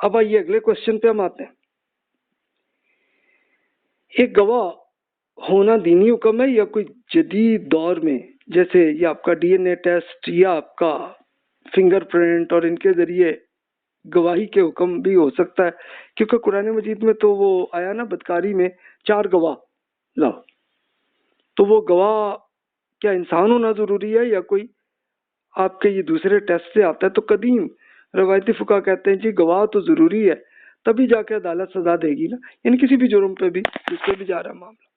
اب آئیے اگلے کوشچن پہ ہم آتے ہیں. ایک گواہ ہونا دینی حکم ہے یا کوئی جدید دور میں جیسے یہ آپ کا ڈی این اے ٹیسٹ یا آپ کا فنگر پرنٹ اور ان کے ذریعے گواہی کے حکم بھی ہو سکتا ہے؟ کیونکہ قرآن مجید میں تو وہ آیا نا بدکاری میں 4 گواہ لاؤ. تو وہ گواہ کیا انسان ہونا ضروری ہے یا کوئی آپ کے یہ دوسرے ٹیسٹ سے آتا ہے؟ تو قدیم روایتی فقہ کہتے ہیں جی گواہ تو ضروری ہے، تبھی جا کے عدالت سزا دے گی نا، یعنی کسی بھی جرم پہ بھی جس پہ بھی جا رہا ہے معاملہ.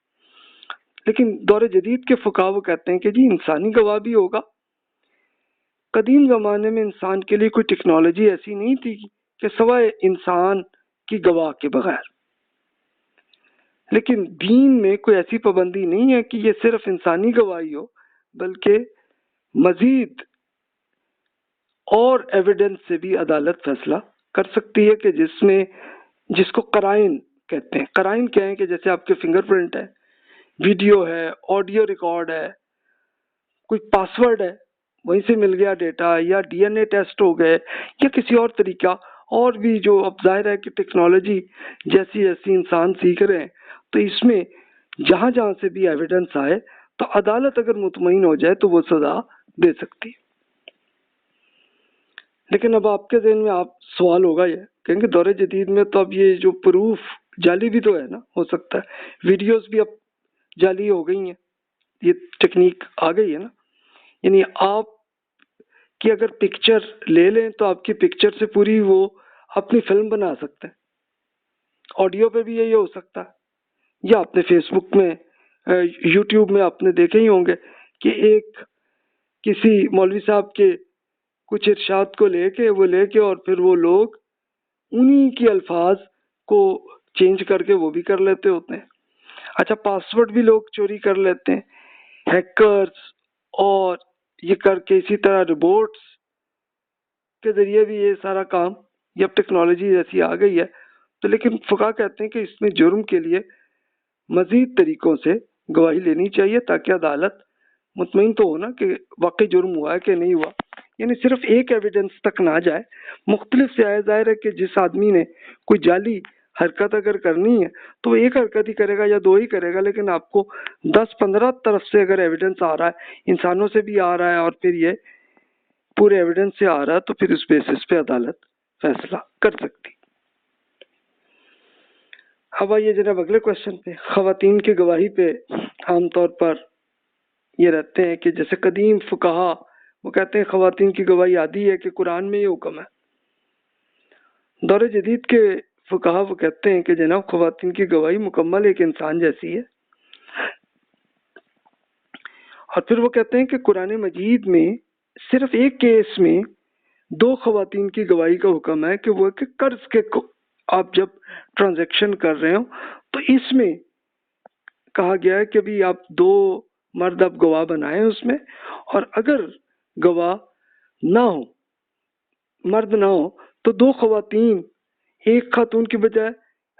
لیکن دور جدید کے فقہ وہ کہتے ہیں کہ جی انسانی گواہ بھی ہوگا. قدیم زمانے میں انسان کے لیے کوئی ٹیکنالوجی ایسی نہیں تھی کہ سوائے انسان کی گواہ کے بغیر. لیکن دین میں کوئی ایسی پابندی نہیں ہے کہ یہ صرف انسانی گواہی ہو، بلکہ مزید اور ایویڈنس سے بھی عدالت فیصلہ کر سکتی ہے کہ جس کو قرائن کہتے ہیں. قرائن کیا ہیں کہ جیسے آپ کے فنگر پرنٹ ہے، ویڈیو ہے، آڈیو ریکارڈ ہے، کوئی پاسورڈ ہے وہیں سے مل گیا ڈیٹا، یا ڈی این اے ٹیسٹ ہو گئے، یا کسی اور طریقہ اور بھی جو اب ظاہر ہے کہ ٹیکنالوجی جیسی جیسی انسان سیکھ رہے ہیں، تو اس میں جہاں جہاں سے بھی ایویڈنس آئے تو عدالت اگر مطمئن ہو جائے تو وہ سزا دے سکتی ہے. لیکن اب آپ کے ذہن میں آپ سوال ہوگا یہ کہیں گے دور جدید میں تو اب یہ جو پروف جعلی بھی تو ہے نا، ہو سکتا ہے ویڈیوز بھی اب جعلی ہو گئی ہیں، یہ ٹیکنیک آ گئی ہے نا. یعنی آپ کی اگر پکچر لے لیں تو آپ کی پکچر سے پوری وہ اپنی فلم بنا سکتے ہیں. آڈیو پہ بھی یہی ہو سکتا ہے، یا آپ نے فیس بک میں یوٹیوب میں آپ نے دیکھے ہی ہوں گے کہ ایک کسی مولوی صاحب کے کچھ ارشاد کو لے کے اور پھر وہ لوگ انہی کے الفاظ کو چینج کر کے وہ بھی کر لیتے ہوتے ہیں. اچھا پاسورڈ بھی لوگ چوری کر لیتے ہیں، ہیکرز، اور یہ کر کے اسی طرح روبوٹس کے ذریعے بھی یہ سارا کام، یہ اب ٹیکنالوجی جیسی آ گئی ہے. تو لیکن فقہ کہتے ہیں کہ اس میں جرم کے لیے مزید طریقوں سے گواہی لینی چاہیے تاکہ عدالت مطمئن تو ہو نا کہ واقعی جرم ہوا ہے کہ نہیں ہوا. یعنی صرف ایک ایویڈنس تک نہ جائے، مختلف سے آئے. ظاہر ہے کہ جس آدمی نے کوئی جعلی حرکت اگر کرنی ہے تو وہ ایک حرکت ہی کرے گا یا 2 ہی کرے گا، لیکن آپ کو 10-15 طرف سے اگر ایویڈنس آ رہا ہے، انسانوں سے بھی آ رہا ہے اور پھر یہ پورے ایویڈنس سے آ رہا ہے، تو پھر اس بیسس پہ عدالت فیصلہ کر سکتی. اب آئیے جناب اگلے کوشچن پہ. خواتین کی گواہی پہ عام طور پر یہ رہتے ہیں کہ جیسے قدیم فقہا وہ کہتے ہیں خواتین کی گواہی عادی ہے کہ قرآن میں یہ حکم ہے. دور جدید کے فقہا وہ کہتے ہیں کہ جناب خواتین کی گواہی مکمل ایک انسان جیسی ہے. اور پھر وہ کہتے ہیں کہ قرآن مجید میں صرف ایک کیس میں 2 خواتین کی گواہی کا حکم ہے کہ وہ کہ قرض کے آپ جب ٹرانزیکشن کر رہے ہو تو اس میں کہا گیا ہے کہ بھی آپ 2 مرد اب گواہ بنائیں اس میں، اور اگر گواہ نہ ہو، مرد نہ ہو، تو 2 خواتین، ایک خاتون کی بجائے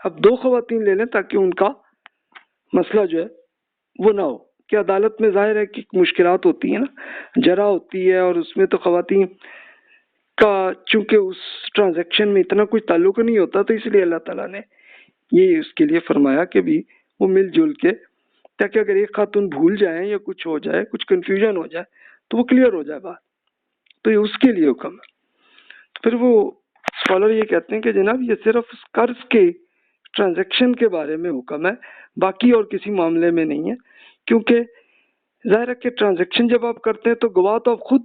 اب 2 خواتین لے لیں تاکہ ان کا مسئلہ جو ہے وہ نہ ہو. کہ عدالت میں ظاہر ہے کہ مشکلات ہوتی ہیں نا، جرا ہوتی ہے، اور اس میں تو خواتین کا چونکہ اس ٹرانزیکشن میں اتنا کچھ تعلق نہیں ہوتا، تو اس لیے اللہ تعالیٰ نے یہ اس کے لیے فرمایا کہ بھی وہ مل جل کے، تاکہ اگر ایک خاتون بھول جائیں یا کچھ ہو جائے، کچھ کنفیوژن ہو جائے تو وہ کلیئر ہو جائے بات، تو یہ اس کے لیے حکم ہے. پھر وہ اسکالر یہ کہتے ہیں کہ جناب یہ صرف قرض کے ٹرانزیکشن کے بارے میں حکم ہے، باقی اور کسی معاملے میں نہیں ہے. کیونکہ ظاہر ہے کہ ٹرانزیکشن جب آپ کرتے ہیں تو گواہ تو آپ خود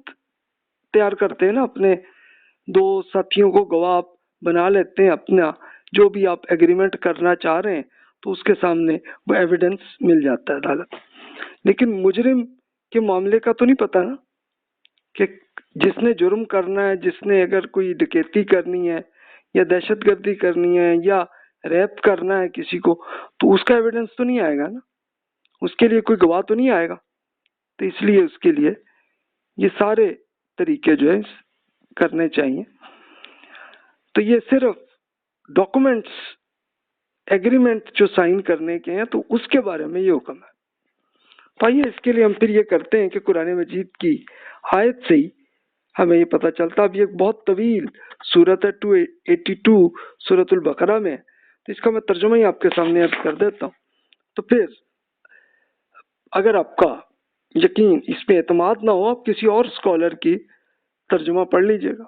تیار کرتے ہیں نا، اپنے 2 ساتھیوں کو گواہ آپ بنا لیتے ہیں، اپنا جو بھی آپ ایگریمنٹ کرنا چاہ رہے ہیں تو اس کے سامنے وہ ایویڈنس مل جاتا ہے عدالت. لیکن مجرم کے معاملے کا تو نہیں پتہ نا، کہ جس نے جرم کرنا ہے، جس نے اگر کوئی ڈکیتی کرنی ہے یا دہشت گردی کرنی ہے یا ریپ کرنا ہے کسی کو، تو اس کا ایویڈنس تو نہیں آئے گا نا، اس کے لیے کوئی گواہ تو نہیں آئے گا. تو اس لیے اس کے لیے یہ سارے طریقے جو ہے کرنے چاہیے. تو یہ صرف ڈاکومنٹس ایگریمنٹ جو سائن کرنے کے ہیں تو اس کے بارے میں یہ حکم ہے. تو آئیے اس کے لیے ہم پھر یہ کرتے ہیں کہ قرآن مجید کی آیت سے ہی ہمیں یہ پتہ چلتا. اب یہ ایک بہت طویل صورت ہے 282 سورۃ البقرہ میں، تو اس کا میں ترجمہ ہی آپ کے سامنے عرض کر دیتا ہوں. تو پھر اگر آپ کا یقین اس پہ اعتماد نہ ہو، آپ کسی اور اسکالر کی ترجمہ پڑھ لیجئے گا.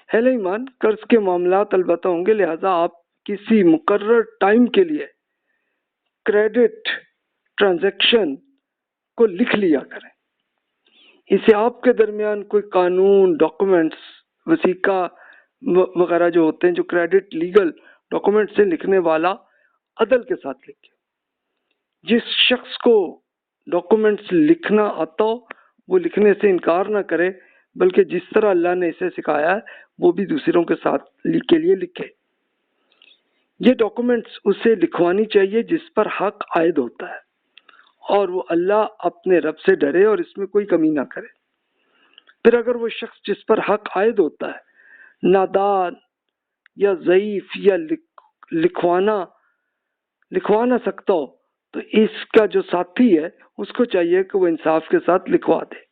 اہل ایمان، قرض کے معاملات البتہ ہوں گے، لہذا آپ کسی مقرر ٹائم کے لیے کریڈٹ ٹرانزیکشن کو لکھ لیا کریں. اسے آپ کے درمیان کوئی قانون، ڈاکومنٹس، وثیقہ وغیرہ جو ہوتے ہیں، جو کریڈٹ لیگل ڈاکومنٹ سے لکھنے والا عدل کے ساتھ لکھے. جس شخص کو ڈاکومنٹس لکھنا آتا ہو وہ لکھنے سے انکار نہ کرے، بلکہ جس طرح اللہ نے اسے سکھایا ہے وہ بھی دوسروں کے ساتھ کے لیے لکھے. یہ ڈاکومنٹس اسے لکھوانی چاہیے جس پر حق عائد ہوتا ہے، اور وہ اللہ اپنے رب سے ڈرے اور اس میں کوئی کمی نہ کرے. پھر اگر وہ شخص جس پر حق عائد ہوتا ہے نادان یا ضعیف یا لکھوا نہ سکتا ہو، تو اس کا جو ساتھی ہے اس کو چاہیے کہ وہ انصاف کے ساتھ لکھوا دے.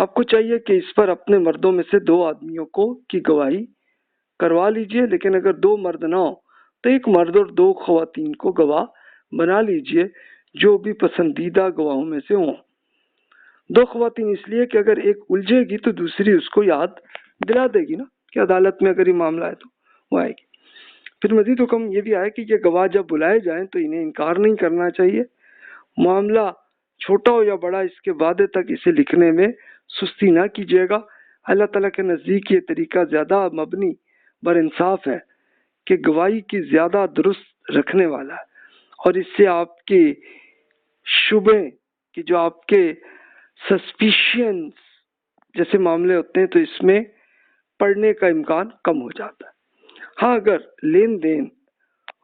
آپ کو چاہیے کہ اس پر اپنے مردوں میں سے 2 آدمیوں کی گواہی کروا لیجئے، لیکن اگر 2 مرد نہ ہو تو 1 مرد اور 2 خواتین کو گواہ بنا لیجئے جو بھی پسندیدہ گواہوں میں سے ہوں. 2 خواتین اس لیے کہ اگر ایک الجھے گی تو دوسری اس کو یاد دلا دے گی نا، کہ عدالت میں اگر یہ معاملہ ہے تو وہ آئے گی. پھر مزید حکم یہ بھی آیا کہ یہ گواہ جب بلائے جائیں تو انہیں انکار نہیں کرنا چاہیے. معاملہ چھوٹا ہو یا بڑا، اس کے وعدے تک اسے لکھنے میں سستی نہ کیجیے گا. اللہ تعالیٰ کے نزدیک یہ طریقہ زیادہ مبنی بر انصاف ہے کہ گواہی کی زیادہ درست رکھنے والا ہے، اور اس سے آپ کے شبے کہ جو آپ کے سسپیشنز جیسے معاملے ہوتے ہیں تو اس میں پڑنے کا امکان کم ہو جاتا ہے. ہاں اگر لین دین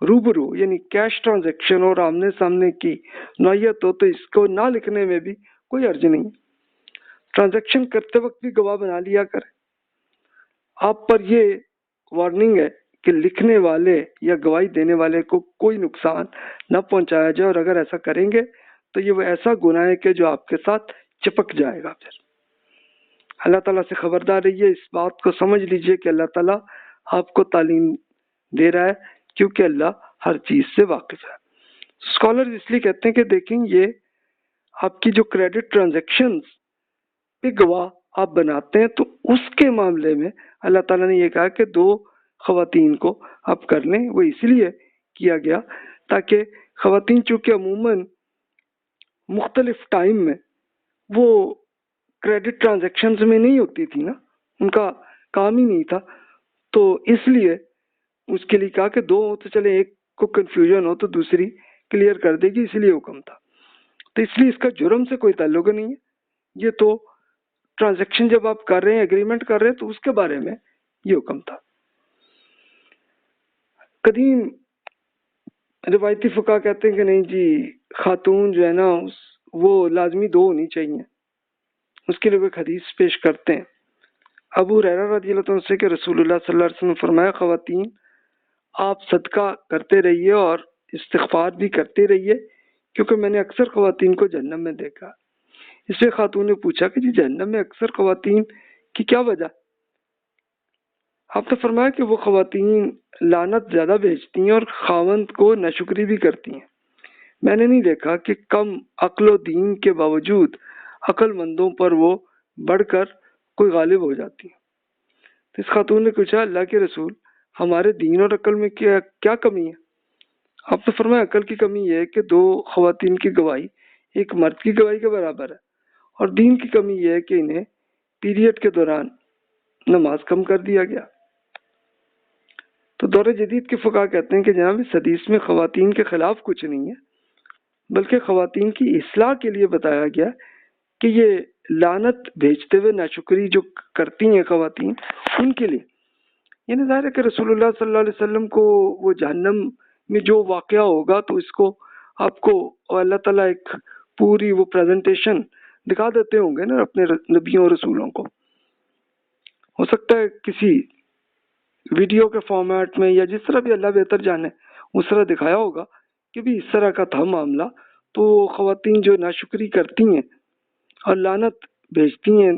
روبرو یعنی کیش ٹرانزیکشن اور آمنے سامنے کی نوعیت ہو تو اس کو نہ لکھنے میں بھی کوئی حرج نہیں. ٹرانزیکشن کرتے وقت بھی گواہ بنا لیا کریں. آپ پر یہ وارننگ ہے کہ لکھنے والے یا گواہی دینے والے کو کوئی نقصان نہ پہنچایا جائے، اور اگر ایسا کریں گے تو یہ وہ ایسا گناہ ہے کہ جو آپ کے ساتھ چپک جائے گا. پھر اللہ تعالیٰ سے خبردار رہیے. اس بات کو سمجھ لیجئے کہ اللہ تعالیٰ آپ کو تعلیم دے رہا ہے، کیونکہ اللہ ہر چیز سے واقف ہے. اسکالر اس لیے کہتے ہیں کہ دیکھیں یہ آپ کی جو کریڈٹ ٹرانزیکشنز پہ گواہ آپ بناتے ہیں تو اس کے معاملے میں اللہ تعالیٰ نے یہ کہا کہ 2 خواتین کو آپ کر لیں. وہ اس لیے کیا گیا تاکہ خواتین چونکہ عموماً مختلف ٹائم میں وہ کریڈٹ ٹرانزیکشنز میں نہیں ہوتی تھی نا، ان کا کام ہی نہیں تھا، تو اس لیے اس کے لیے کہا کہ 2 ہو تو چلے ایک کو کنفیوژن ہو تو دوسری کلیئر کر دے گی، اس لیے حکم تھا. تو اس لیے اس کا جرم سے کوئی تعلق نہیں ہے. یہ تو ٹرانزیکشن جب آپ کر رہے ہیں، ایگریمنٹ کر رہے ہیں، تو اس کے بارے میں یہ حکم تھا. قدیم روایتی فقہ کہتے ہیں کہ نہیں جی، خاتون جو ہے نا وہ لازمی 2 ہونی چاہیے. اس کے لیے وہ ایک حدیث پیش کرتے ہیں ابو ہریرہ رضی اللہ عنہ سے کہ رسول اللہ صلی اللہ علیہ وسلم نے فرمایا، خواتین آپ صدقہ کرتے رہیے اور استغفار بھی کرتے رہیے، کیونکہ میں نے اکثر خواتین کو جہنم میں دیکھا. اس سے خاتون نے پوچھا کہ جی جہنم میں اکثر خواتین کی کیا وجہ؟ آپ نے فرمایا کہ وہ خواتین لعنت زیادہ بھیجتی ہیں اور خاوند کو ناشکری بھی کرتی ہیں. میں نے نہیں دیکھا کہ کم عقل و دین کے باوجود عقل مندوں پر وہ بڑھ کر کوئی غالب ہو جاتی ہیں. تو اس خاتون نے پوچھا، اللہ کے رسول ہمارے دین اور عقل میں کیا کمی ہے؟ آپ نے فرمایا عقل کی کمی یہ ہے کہ 2 خواتین کی گواہی ایک مرد کی گواہی کے برابر ہے، اور دین کی کمی یہ ہے کہ انہیں پیریڈ کے دوران نماز کم کر دیا گیا. تو دور جدید کے فقہا کہتے ہیں کہ جناب اس حدیث میں خواتین کے خلاف کچھ نہیں ہے، بلکہ خواتین کی اصلاح کے لیے بتایا گیا کہ یہ لعنت بھیجتے ہوئے ناشکری جو کرتی ہیں خواتین، ان کے لیے یعنی ظاہر ہے کہ رسول اللہ صلی اللہ علیہ وسلم کو وہ جہنم میں جو واقعہ ہوگا تو اس کو آپ کو اللہ تعالیٰ ایک پوری وہ پریزنٹیشن دکھا دیتے ہوں گے نا اپنے نبیوں اور رسولوں کو. ہو سکتا ہے کسی ویڈیو کے فارمیٹ میں یا جس طرح بھی اللہ بہتر جانے اس طرح دکھایا ہوگا کہ بھی اس طرح کا تھا معاملہ. تو خواتین جو ناشکری کرتی ہیں اور لعنت بھیجتی ہیں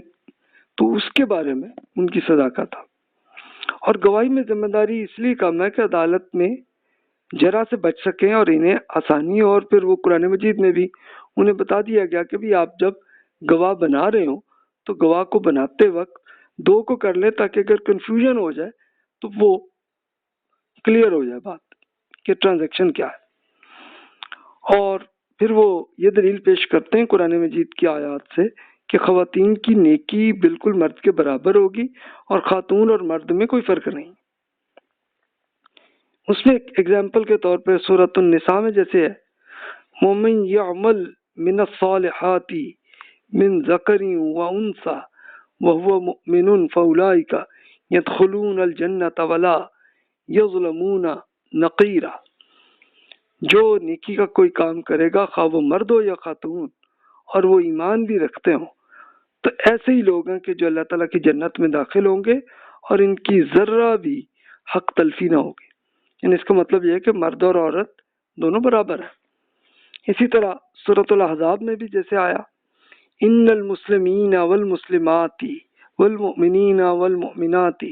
تو اس کے بارے میں ان کی سزا کا تھا۔ اور گواہی میں ذمہ داری اس لیے کم ہے کہ عدالت میں جرا سے بچ سکیں اور انہیں آسانی ہو، اور پھر وہ قرآن مجید میں بھی انہیں بتا دیا گیا کہ بھی آپ جب گواہ بنا رہے ہوں تو گواہ کو بناتے وقت دو کو کر لیں تاکہ اگر کنفیوژن ہو جائے تو وہ کلیئر ہو جائے بات کہ ٹرانزیکشن کیا ہے۔ اور پھر وہ یہ دلیل پیش کرتے ہیں قرآن مجید کی آیات سے کہ خواتین کی نیکی بالکل مرد کے برابر ہوگی اور خاتون اور مرد میں کوئی فرق نہیں۔ اس میں ایک ایگزامپل کے طور پہ سورۃ النساء میں جیسے ہے وَمَن يَعْمَلْ مِنَ الصَّالِحَاتِ مِن ذَكَرٍ وَأُنثَىٰ وَهُوَ مُؤْمِنٌ فَأُولَٰئِكَ يَدْخُلُونَ الْجَنَّةَ وَلَا يَظْلَمُونَ نَقِيرًا۔ جو نیکی کا کوئی کام کرے گا خواہ وہ مرد ہو یا خاتون اور وہ ایمان بھی رکھتے ہوں تو ایسے ہی لوگ ہیں کہ جو اللہ تعالیٰ کی جنت میں داخل ہوں گے اور ان کی ذرہ بھی حق تلفی نہ ہوگی۔ یعنی اس کا مطلب یہ ہے کہ مرد اور عورت دونوں برابر ہیں۔ اسی طرح سورۃ الاحزاب میں بھی جیسے آیا ان المسلمین والمسلمات والمؤمنین والمؤمنات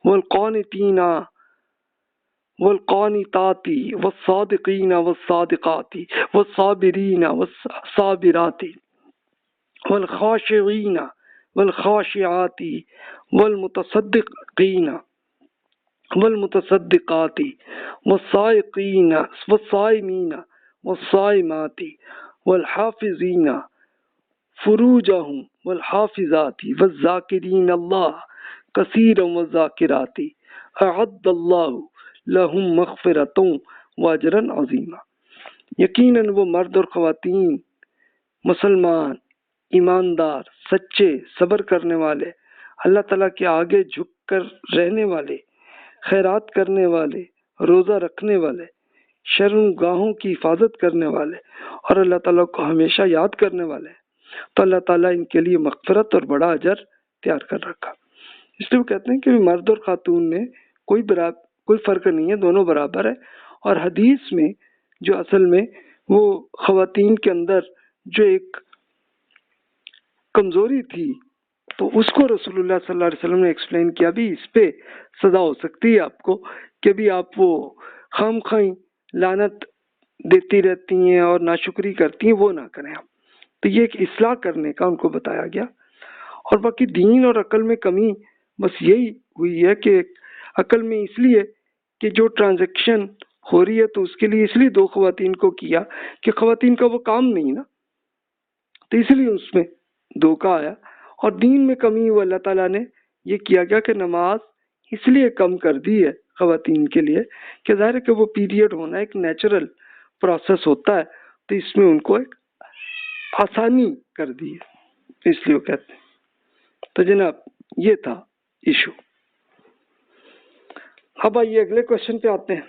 والقانتین والقانتات والصادقین والصادقات والصابرین والصابرات والخاشعین والخاشعات والمتصدقین والمتصدقات والصائقین والصائمین والصائمات والحافظین فروجہم والحافظات والذاکرین اللہ کثیرا والذاکرات اعد اللہ لہم مغفرۃ واجرا عظیما۔ یقیناً وہ مرد اور خواتین مسلمان ایماندار سچے صبر کرنے والے اللہ تعالیٰ کے آگے جھک کر رہنے والے خیرات کرنے والے روزہ رکھنے والے شرمگاہوں کی حفاظت کرنے والے اور اللہ تعالیٰ کو ہمیشہ یاد کرنے والے تو اللہ تعالیٰ ان کے لیے مغفرت اور بڑا اجر تیار کر رکھا۔ اس لیے وہ کہتے ہیں کہ مرد اور خاتون میں کوئی فرق نہیں ہے، دونوں برابر ہے۔ اور حدیث میں جو اصل میں وہ خواتین کے اندر جو ایک کمزوری تھی تو اس کو رسول اللہ صلی اللہ علیہ وسلم نے ایکسپلین کیا بھی اس پہ سزا ہو سکتی ہے آپ کو کہ بھی آپ وہ خام خواہ لعنت دیتی رہتی ہیں اور ناشکری کرتی ہیں، وہ نہ کریں آپ۔ تو یہ ایک اصلاح کرنے کا ان کو بتایا گیا۔ اور باقی دین اور عقل میں کمی بس یہی ہوئی ہے کہ عقل میں اس لیے کہ جو ٹرانزیکشن ہو رہی ہے تو اس کے لیے اس لیے دو خواتین کو کیا کہ خواتین کا وہ کام نہیں نا، تو اس لیے اس میں دھوکہ آیا۔ اور دین میں کمی وہ اللہ تعالیٰ نے یہ کیا گیا کہ نماز اس لیے کم کر دی ہے خواتین کے لیے کہ ظاہر ہے کہ وہ پیریڈ ہونا ایک نیچرل پروسیس ہوتا ہے، تو اس میں ان کو ایک آسانی کر دی ہے، اس لیے وہ کہتے ہیں۔ تو جناب یہ تھا ایشو۔ اب آئیے اگلے کوشچن پہ آتے ہیں۔